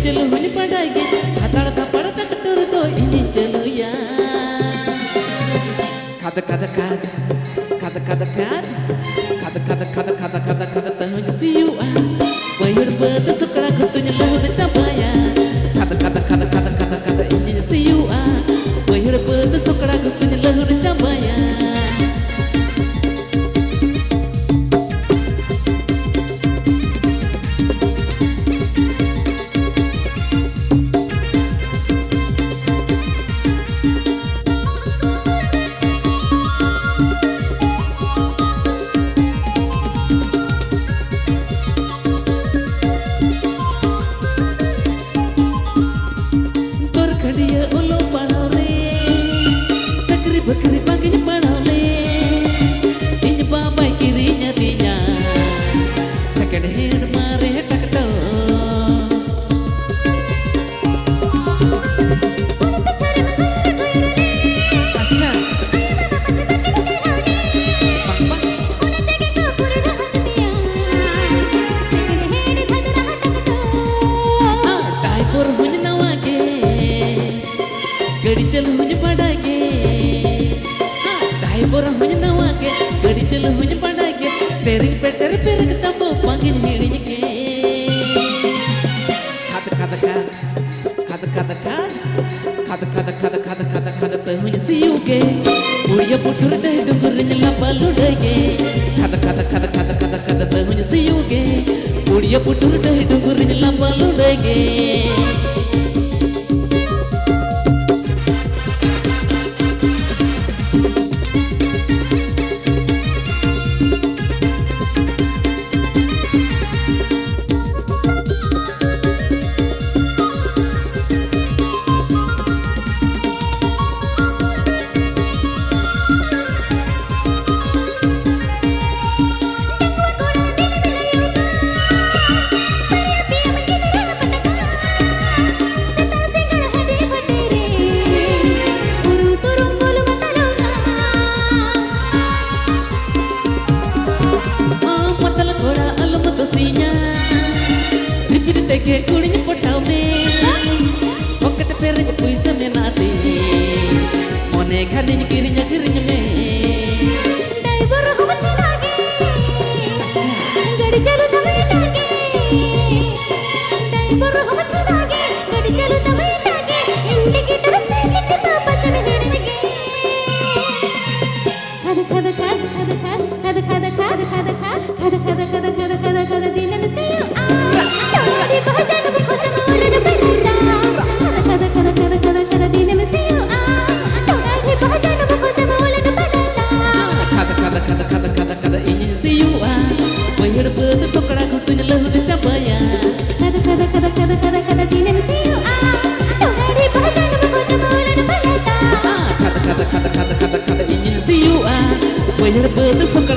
चलो हुन पड़ागे हाथड़ थपड़ तक टुर तो इनी चलो या खाद खाद खाद खाद खाद खाद खाद खाद खाद खाद खाद खाद तहुन सियु आ वहिड़ बद सुकड़ा घुटुन लहुन चबाया खाद खाद खाद खाद खाद खाद इनी सियु आ वहिड़ बद सुकड़ा घुटुन लहुन चबाया गड़ी चल हुन पड़ागे ड्राइवर हुन नवागे गड़ी चल हुन पड़ागे स्टीयरिंग पे तेरे पैर के तब पंगिन हिड़िन के खाद खाद खाद खाद खाद खाद खाद खाद खाद खाद खाद तहुन सियु के बुढ़िया पुटुर दे डुंगरिन लपलु डगे खाद खाद खाद खाद खाद खाद तहुन सियु के बुढ़िया पुटुर दे डुंगरिन लपलु डगे के कुड़िन पटाव में पॉकेट पे रंग पैसा में नाते मोने घरिन गिरिन गिरिन में ड्राइवर हम चलागे गाड़ी चलो तवे लागे ड्राइवर हम चलागे गाड़ी चलो तवे लागे इंडिकेटर से चिट्टे पापा चमे हिड़न के खाद खाद खाद खाद खाद खाद खाद खाद खाद खाद खाद खाद खाद खाद खाद दिनन से सुकड़ा घुटुन लहुन चबाया खाद खाद खाद खाद खाद खाद दिनन सियु आ तोहरी पहचान में खोज मोलन बलता खाद खाद खाद खाद खाद खाद इंजन सियु आ वहिड़ बद सुकड़ा